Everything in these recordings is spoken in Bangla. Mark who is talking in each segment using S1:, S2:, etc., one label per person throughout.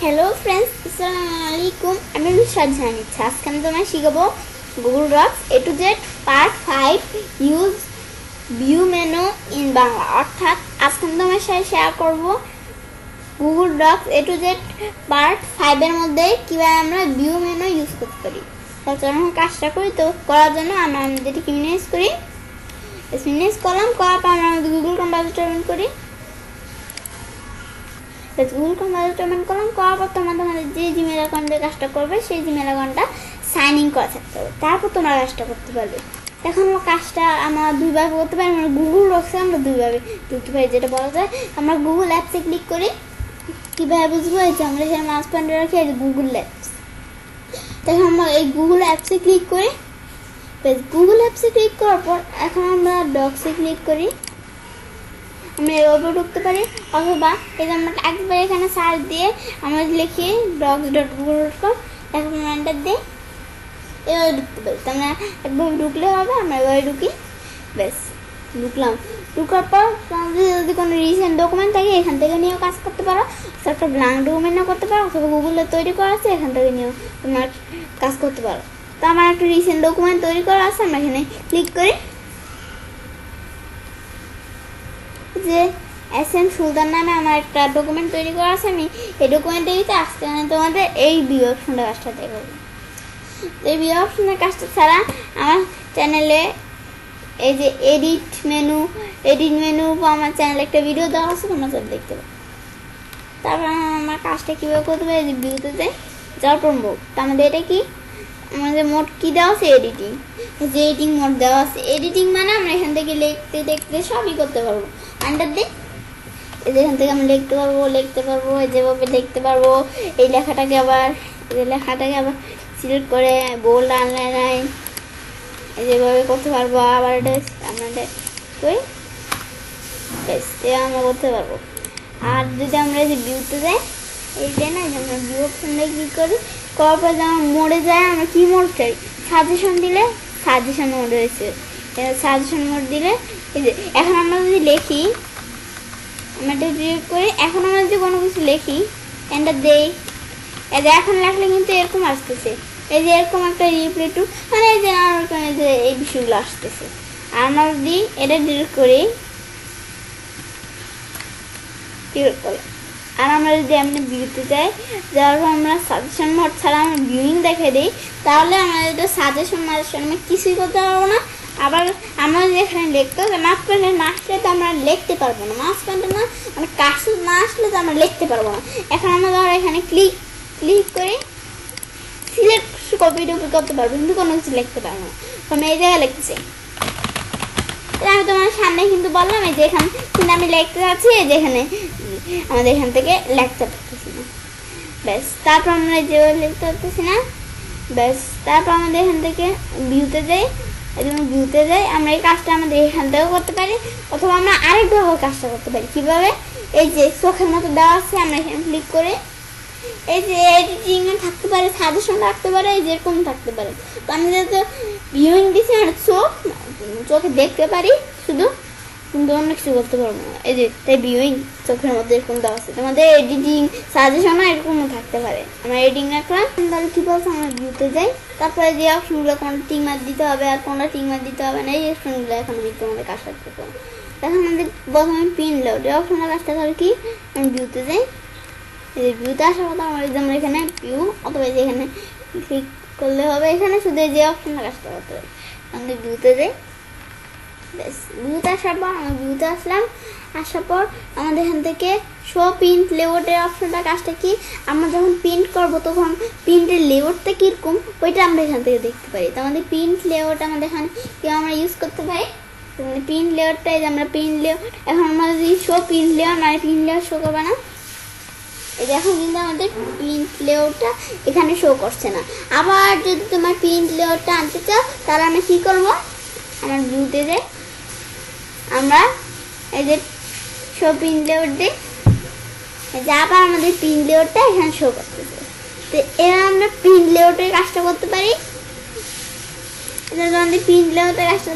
S1: হ্যালো ফ্রেন্ডস, আসসালামু আলাইকুম। আমি নুসরাত জাহান ইচ্ছা। আজকে আমি তোমায় শিখাবো Google Docs A to Z part 5 use view menu in Bangla. অর্থাৎ আজকে আমি তোমার সাথে শেয়ার করবো Google Docs A to Z part 5 এর মধ্যে কিভাবে আমরা ভিউ মেনু ইউজ করতে পারি। তাহলে আমরা কাজটা করি। তো করার জন্য আমরা আমাদেরকে মিনিমাইজ করি। মিনিমাইজ করার পর আমরা গুগল কম্পিউটার ওপেন করি। গুগল কম্পিউটার ওপেন করলাম, করার পর তোমাদের যে জিমেল অ্যাকাউন্টে কাজটা করবে সেই জিমেল অ্যাকাউন্টটা সাইন ইন করা থাকতে হবে, তারপর তোমরা কাজটা করতে পারবে। এখন কাজটা আমরা দুইভাবে করতে পারি। আমরা গুগল ডক্সে আমরা দুইভাবে ঢুকতে পারি, যেটা বলা যায় আমরা গুগল অ্যাপসে ক্লিক করি। কীভাবে বুঝবো? এই যে আমরা এখানে মাউস পয়েন্টার রাখি, এই যে গুগল অ্যাপস। তখন আমরা এই গুগল অ্যাপসে ক্লিক করি। গুগল অ্যাপসে ক্লিক করার পর এখন আমরা ডক্সে ক্লিক করি। আমরা এভাবে ঢুকতে পারি, অথবা এই যে আমরা একবার এখানে সার্চ দিয়ে আমরা লিখি docs.google.com, এখন এন্টার দিই, এভাবে ঢুকতে পারি। তো আমরা একভাবে ঢুকলে হবে, আমরা এভাবে ঢুকি। বেশ, ঢুকলাম। ঢুকার পর তোমাদের যদি কোনো রিসেন্ট ডকুমেন্ট থাকে এখান থেকে নিয়েও কাজ করতে পারো, একটা ব্ল্যাঙ্ক ডকুমেন্টও করতে পারো, অথবা গুগলে তৈরি করা আছে এখান থেকে নিয়েও তোমার কাজ করতে পারো। তো আমার একটা রিসেন্ট ডকুমেন্ট তৈরি করা আছে, আমরা এখানে ক্লিক করি। যে SM সুলতান নামে আমার একটা ডকুমেন্ট তৈরি করা আছে। আমি এই ডকুমেন্টে দিতে আজকে আমি তোমাদের এই ভিউ অপশনটা কাজটা দেখাবো। এই ভিউ অপশনের কাজটা ছাড়া আমার চ্যানেলে এই যে এডিট মেনু আমার চ্যানেলে একটা ভিডিও দেওয়া আছে, তোমরা সব দেখতে পাবো। তারপর আমার কাজটা কীভাবে করতে হবে, যে ভিউতে যাওয়ার পর মোড। তো আমাদের এটা কি, আমাদের মোড কী দেওয়া আছে? এডিটিং। যে এডিটিং মোড দেওয়া আছে। এডিটিং মানে আমরা এখান থেকে লিখতে সবই করতে পারবো। আন্ডার দিই, এখান থেকে আমরা লিখতে পারবো যেভাবে লিখতে পারবো। এই লেখাটাকে আবার সিলেক্ট করে বোল্ড আন্ডারলাইন যেভাবে করতে পারবো। আবার এটা আমরা করি, বেশ আমরা করতে পারবো। আর যদি আমরা যে ভিউতে যাই, এইটাই না, আমরা ভিউ অপশনটা ক্লিক করি। করার পর যে আমার মোডে যায়, আমরা কী মোড চাই? সাজেশন দিলে সাজেশন মোড রয়েছে। সাজেশন মোড দিলে এই যে এখন আমরা যদি লিখি, আমরা এটা ডিলিট করি। এখন আমরা যদি কোনো কিছু লিখি, এন্টার দেই, এই যে এখন লেখলে কিন্তু এরকম আসতেছে, এই যে এরকম একটা রিপ্লাই টু, মানে এই যে আমার যে এই বিষয়গুলো আসতেছে। আর আমরা যদি এটা ডিলিট করি, আর আমরা যদি এমনি ভিউতে যাই, যাওয়ার পর আমরা সাজেশন মোড ছাড়া আমরা ভিউইং দেখে দিই, তাহলে আমাদের সাজেশন আমরা কিছুই করতে পারবো না। আবার আমরা যদি এখানে লিখতে হবে, মাউস পয়েন্টার না আসলে তো আমরা লিখতে পারবো না। মাউস পয়েন্টার না মানে কার্সর না আসলে তো আমরা লিখতে পারবো না। এখন আমরা ধরো এখানে ক্লিক করে সিলেক্ট কপি করতে পারবো, কিন্তু কোনো কিছু লিখতে পারবো না। তো আমি এই জায়গায় লিখতেছি, আমি তোমার সামনে কিন্তু বললাম এই যে এখানে কিন্তু আমি লিখতে যাচ্ছি, এই যে এখানে আমাদের এখান থেকে লিখতে পারতেছি না। ব্যাস, তারপর আমরা যেভাবে লিখতে পারতেছি না, ব্যাস তারপর আমাদের এখান থেকে ভিউতে যাই। ভিউতে যাই, আমরা এই কাজটা আমাদের এখান থেকেও করতে পারি, অথবা আমরা আরেকভাবে কাজটা করতে পারি। কীভাবে? এই যে চোখের মতো দেওয়া আছে, আমরা এখানে ক্লিক করে এই যে এডিটিং থাকতে পারে, সাজেশন থাকতে পারে, এই যে এরকম থাকতে পারে। তো আমি যেহেতু ভিউইং দিচ্ছি, আমরা চোখে দেখতে পারি শুধু, কিন্তু অন্য কিছু করতে পারবো না। এই যে তাই ভিউইং চোখের মধ্যে এরকম দেওয়া আছে। তোমাদের এডিটিং সাজেশনও এরকমও থাকতে পারে। আমরা এডিটিং রাখলাম, তাহলে কী বলছো, আমরা ভিউতে যাই। তারপরে যে অপশনগুলো কোনটা টিক মার্ক দিতে হবে আর কোনটা টিক মার্ক দিতে হবে না, এই অপশনগুলো এখন আমি তোমাদের কাজ করতে পারবো। এখন আমাদের প্রথমে পিন লোড, এই অপশনটা কাজটা করে কি, আমি ভিউতে যাই। এই যে ভিউতে আসার কথা, আমরা এখানে ভিউ অথবা এখানে ক্লিক করলে হবে। এখানে শুধু যে অপশনটা কাজটা করতে হবে, আমাদের ভিউতে যাই। বেশ, ভিউতে আসার পর আমি ভিউতে আসলাম। আসার পর আমাদের এখান থেকে শো প্রিন্ট লেআউটের অপশনটা কাজটা কি, আমরা যখন প্রিন্ট করবো তখন প্রিন্টের লেআউটটা কীরকম ওইটা আমরা এখান থেকে দেখতে পারি। তো আমাদের প্রিন্ট লেআউট আমাদের এখানে কেউ আমরা ইউজ করতে পারি। প্রিন্ট লেআউটটাই যে আমরা প্রিন্ট লেআউট, এখন আমরা যদি শো প্রিন্ট লেআউট, মানে প্রিন্ট লেআউট শো করবে না। এই যে এখন কিন্তু আমাদের প্রিন্ট লেআউটটা এখানে শো করছে না। আবার যদি তোমার প্রিন্ট লেআউটটা আনতে চাও, তাহলে আমরা কী করবো, আমার ভিউতে যাই, আমরা এই যে শো প্রিন্ট লেআউট দিই, যে আবার আমাদের প্রিন্ট লেআউটটা এখানে শো করতেছে। তো এবার আমরা প্রিন্ট লেআউটের কাজটা করতে পারি। আমাদের প্রিন্ট লেআউটের কাজটা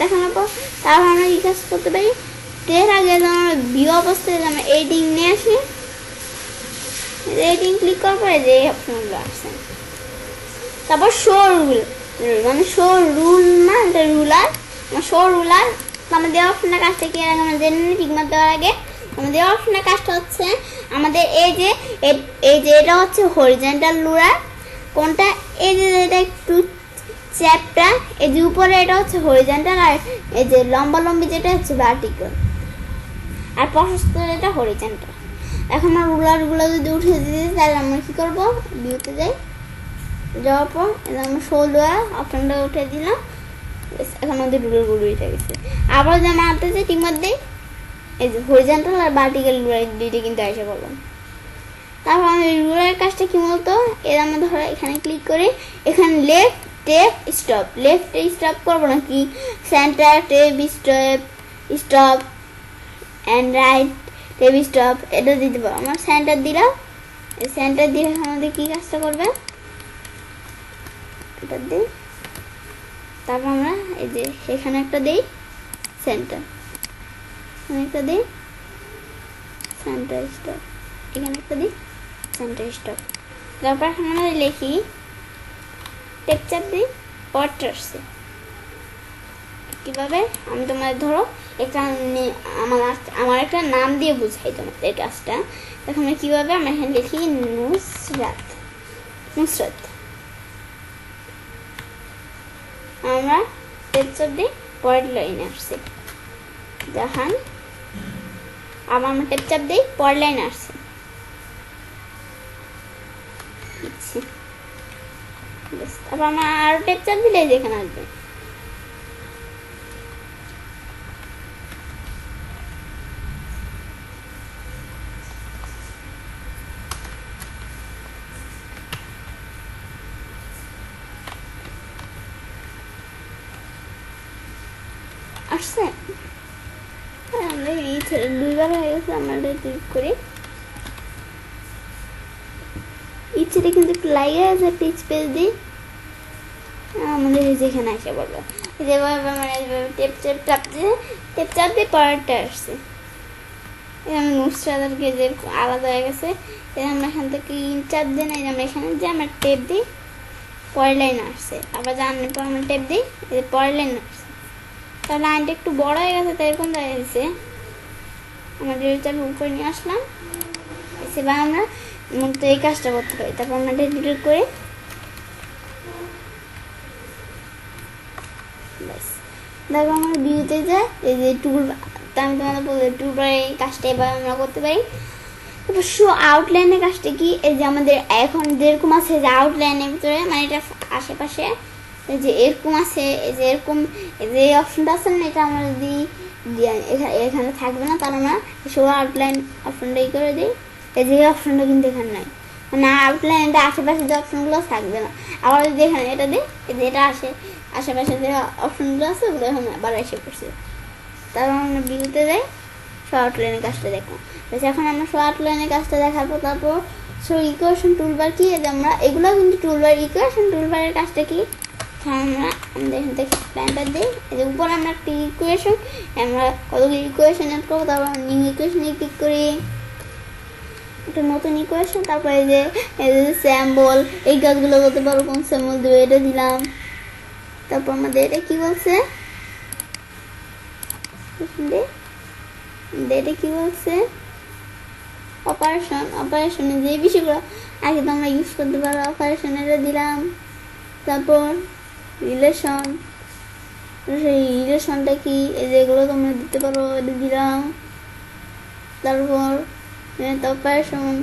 S1: দেখানোর পর তারপর আমরা কী কাজ করতে পারি, এর আগে আমরা ভিউ অবস্থায় আমরা এডিটিং নিয়ে আসি। রেটিং ক্লিক করার পরে যে অপশনগুলো আসছে, তারপর শো রুল, মানে শো রুল না, এটা রুলার, শো রুলার। আমাদের অপশনের কাজটা কি আমরা জেনে নিই টিকমার দেওয়ার আগে। আমাদের অপশনের কাজটা হচ্ছে আমাদের এই যে এটা হচ্ছে হরিজন্টাল রুলার, কোনটা এই যে এটা একটু চ্যাপটা, এই যে উপরে এটা হচ্ছে হরিজন্টাল, আর এই যে লম্বা লম্বি যেটা হচ্ছে ভার্টিক্যাল, আর প্রশস্ত এটা হরিজন্টাল। এখন আমরা রুলারগুলো যদি উঠে দিই তাহলে আমরা কী করবো, ভিউতে যাই, যাওয়ার পর আমরা শো রুলার অপশনটা উঠে দিলাম। এখন আমাদের রুলারগুলো উঠে গেছে। আবার যে আমরা আনতে চাই ঠিক মধ্যেই এই যে হরিজন্টাল আর ভার্টিক্যাল রুলার দুইটা কিন্তু এসে বললাম। তারপর আমাদের রুলারের কাজটা কি বলতো, এর আমরা ধরো এখানে ক্লিক করে এখানে লেফট টেপ স্টপ, লেফটে স্টপ করবো নাকি centre tape stop, stop and right tape stop, এটা দিতে পারো। আমার সেন্টার দিলাম, সেন্টার দিয়ে আমাদের কী কাজটা করবে, এটা দিই। তারপর আমরা এই যে এখানে একটা দিই সেন্টার, এখানে একটা দিই সেন্টার স্টপ, এখানে একটা দিই সেন্টার স্টপ। তারপর এখন আমরা লিখি টেপ চাপ দিই, পরটা আসছে। কীভাবে আমি তোমাদের ধরো একটা আমার একটা নাম দিয়ে বুঝাই তোমাদের কাজটা। এখন আমরা কীভাবে, আমরা এখানে লিখি নুসরাত, নুসরাত, আমরা টেপ চাপ দিই, পরের লাইনে আসছে জাহান, আবার আমরা টেপ চাপ দিই, পরের লাইনে আসছে ইচ্ছে। তারপর আমরা আরো টেপ চাপ দিলে যেখানে আসবে। আসছে, আমরা এই দুইবার হয়ে গেছে, আমরা ক্লিক করি। ইচ্ছেটা কিন্তু একটু লাইগে আছে, একটা স্পেস দিই, আমাদের যেখানে আসে বলবো যেভাবে মানে টেপ চাপ দিয়ে পরেরটা আসছে। আমি নুসরাতকে যে আলাদা হয়ে গেছে, আমরা এখান থেকে চাপ দিই না, আমরা এখানে যে আমরা টেপ দিই, পরের লাইন আসছে। আবার জানার পর আমরা টেপ দিই, পরের লাইন আসছে। তাহলে লাইনটা একটু বড় হয়ে গেছে, তাই এরকম দেখা গেছে। আমাদের চাপ উপরে নিয়ে আসলাম, সেবার আমরা মূলত এই কাজটা করতে পারি। তারপর আমরা ডিলিট করি, তারপর আমরা ভিউতে যাই, এই যে টুল, আমি তোমাদের বলতে টুলবার এই কাজটা এবার আমরা করতে পারি। তারপর শো আউটলাইনের কাজটা কি, এই যে আমাদের এখন যেরকম আছে যে আউটলাইনের ভিতরে, মানে এটা আশেপাশে এই যে এরকম আছে, এই যে এরকম এই যে অপশনটা আছে না, এটা আমরা যদি এখানে থাকবে না, তাহলে আমরা শো আউটলাইন অপশনটা ই করে দিই। এই যে অপশনটা কিন্তু এখানে নাই, মানে আউটলাইনটা আশেপাশে যে অপশনগুলো থাকবে না। আবার যদি এখানে এটা দিই, এই যে এটা আশেপাশে যে অপশনগুলো আছে ওগুলো এখানে আবার এসে পড়ছে। তারপর আমরা ভিউতে যাই, শো আউটলাইনের কাজটা দেখলাম। এখন আমরা শো আউটলাইনের কাজটা দেখাবো। তারপর শো ইকুয়েশন টুলবার কি, যে আমরা এগুলো কিন্তু টুলবার, ইকুয়েশন টুলবারের কাজটা কি, আমাদের এখান থেকে প্ল্যানটা দিই, এই যে উপরে আমরা একটা ইকুয়েশন, আমরা কতগুলো ইকুয়েশন অ্যাড করবো। তারপর নিউ ইকুয়েশনে ক্লিক করি, একটা নতুন ইকুয়েশন। তারপরে এই যে স্যাম্বল, এই গাছগুলো বলতে পারো কোন স্যাম্বল দেবে, এটা দিলাম। তারপর আমাদের এটা কি বলছে, এটা কি বলছে, অপারেশনে যে বিষয়গুলো আগে তো আমরা ইউজ করতে পারো, অপারেশন এটা দিলাম। তারপর রিলেশন, সেই রিলেশনটা কি, এই যেগুলো তোমরা দিতে পারো, এটা দিলাম। তারপর অপারেশন,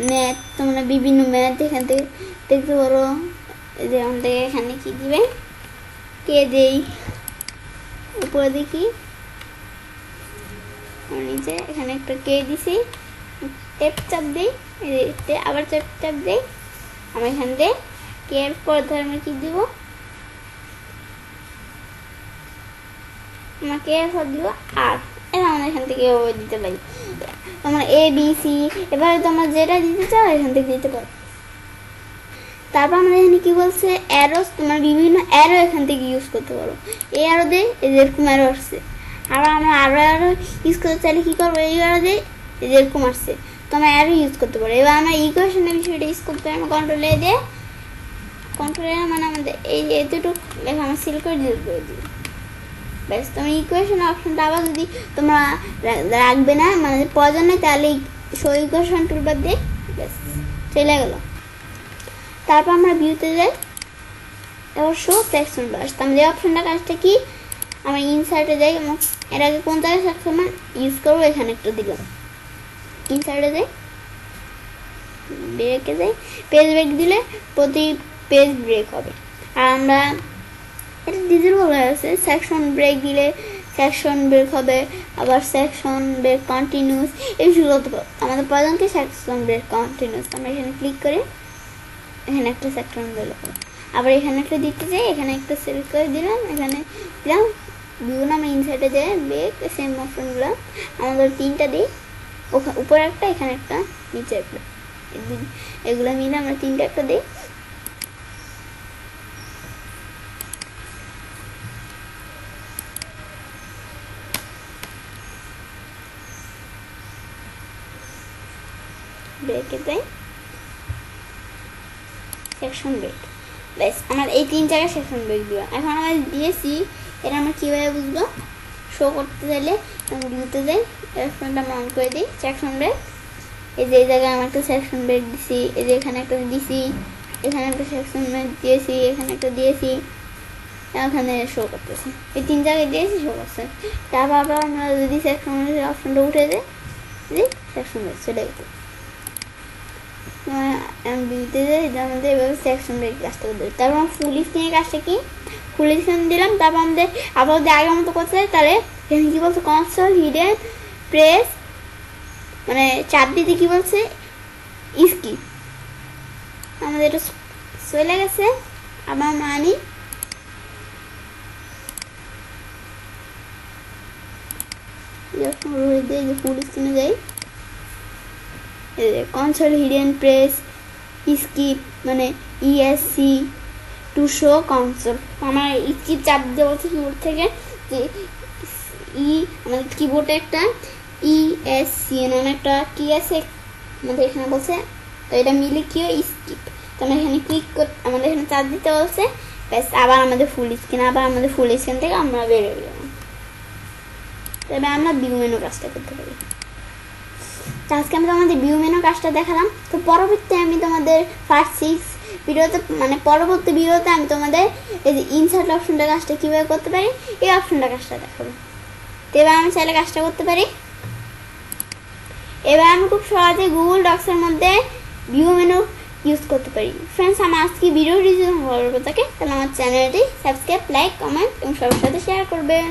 S1: ম্যাথ, তোমরা বিভিন্ন ম্যাথ এখান থেকে দেখতে পারো। এই যে আমাদের এখানে কি দিবে, কে দেই, উপরে দেখি নিচে এখানে একটা কে দিছি, টেপ চাপ দিই, আবার চাপ দিই, আমরা এখান থেকে কে এর পর ধরে আমরা কি দিব, আমাকে এরপর দিব আর, এটা আমরা এখান থেকে দিতে পারি। তোমরা এ বি সি, এভাবে তোমরা যেটা দিতে চাও এখান থেকে দিতে পারো। তারপর আমাদের এখানে কি বলছে, অ্যারোস, তোমার বিভিন্ন অ্যারো এখান থেকে ইউজ করতে পারো। এই অ্যারো দিয়ে এরকম অ্যারো আসছে, আবার আমরা আরো ইউজ করতে চাইলে কি করবো, এই অ্যারো দিয়ে এরকম আসছে, তোমরা অ্যারো ইউজ করতে পারো। এবার আমরা ইকুয়েশনের বিষয়টা ইউজ করতে পারি। আমরা কন্ট্রোল এ দিয়ে মানে আমাদের এই যে এতটুকু লেখা আমরা সিল করে ডিলিট করে দিই। ব্যাস, তোমার ইকুয়েশন অপশনটা আবার যদি তোমরা রাখবে না মানে প্রয়োজন নেই, তাহলে শো ইকুয়েশন টুলবার দিয়ে ব্যাস চলে গেল। তারপর আমরা ভিউতে যাই, এবার শো সেকশন বাস। আমরা যে অপশনটা কাজটা কি, আমরা ইনসার্টে যাই, এর আগে কোন জায়গায় সেকশন ইউজ করবো এখানে একটু দিলাম। ইনসার্টে যাই, ব্রেকে যাই, পেজ ব্রেক দিলে প্রতি পেজ ব্রেক হবে। আর আমরা এটা ডিজেবল হয়ে আছে, সেকশন ব্রেক দিলে সেকশন ব্রেক হবে, আবার সেকশন ব্রেক কন্টিনিউস এইগুলো হতে পারে। আমাদের প্রয়োজন কি সেকশন ব্রেক কন্টিনিউস। আমরা এখানে ক্লিক করে এখানে একটা সেকশন ব্রেক হবে, আবার এখানে একটা দিতে যাই, এখানে একটা সিলেক্ট করে দিলাম, এখানে দিলাম ভিউ নামে ইনসাইডে যায় ব্রেক সেম অপশনগুলো আমাদের তিনটা দিই, উপরে একটা এখানে একটা নিচে একটা, এগুলো মিলে আমরা তিনটা একটা দিই। ব্রেকে দেয় সেকশন ব্রেক, ব্যাস আমার এই তিন জায়গায় সেকশন ব্রেক দিলাম। এখন আমরা দিয়েছি, এটা আমরা কীভাবে বুঝবো, শো করতে চাইলে আমি ভিউতে যাই, অপশনটা আমরা অন করে দিই সেকশন ব্রেক। এই যে এই জায়গায় আমার একটা সেকশন ব্রেক দিছি, এই যে এখানে একটা দিছি, এখানে একটা সেকশন ব্রেক দিয়েছি, এখানে একটা দিয়েছি, এখানে শো করতেছি, এই তিন জায়গায় দিয়েছি শো করছে। তারপর আবার আমরা যদি সেকশন অপশনটা উঠে যাই, সেকশন ব্রেক চলে গেছে। ভিউতে যাই, আমাদের এভাবে সেকশন ব্রেক কাজটা করে দেবে। তারপর ফুল স্ক্রিনের কাজটা কি, ফুল স্ক্রিন দিলাম। তারপর আমাদের আবার যদি আগের মতো করতে চাই, তাহলে এখানে কী বলছে, কনসোল হিডেন প্রেস মানে চাপ দিতে কী বলছে, স্কিপ। আমাদের এটা চলে গেছে। আবার মানি ফুল স্ক্রিনে যাই, কনসোল হিডেন প্রেস স্কিপ মানে ইএসসি টু শো কনসোল। আমার স্কিপ চাপ দিতে বলছে কিবোর্ড থেকে, যে আমাদের কিবোর্ডে একটা ইএসসি নামে একটা কি আছে আমাদের এখানে বলছে, তো এটা মিলে কি হয় স্কিপ। তো আমরা এখানে ক্লিক করতে আমাদের এখানে চাপ দিতে বলছে, ব্যাস আবার আমাদের ফুল স্ক্রিন, আবার আমাদের ফুল স্ক্রিন থেকে আমরা বেরোয় গেলাম। তবে আমরা ভিউ মেনু কাজটা করতে পারি। তো আজকে আমি তোমাদের ভিউ মেনু কাজটা দেখালাম। তো পরবর্তী আমি তোমাদের ফার্স্ট 6 ভিডিওতে মানে পরবর্তী ভিডিওতে আমি তোমাদের এই যে ইনসার্ট অপশনটা কাজটা কীভাবে করতে পারি এই অপশনটা কাজটা দেখাবো। তো এবার আমি চাইলে কাজটা করতে পারি। এবার আমি খুব সহজে গুগল ডক্সের মধ্যে ভিউ মেনু ইউজ করতে পারি। ফ্রেন্ডস, আমার আজকে ভিডিও রিভিউ ভালো লাগে থাকে তাহলে আমার চ্যানেলটি সাবস্ক্রাইব, লাইক, কমেন্ট এবং সবার সাথে শেয়ার করবেন।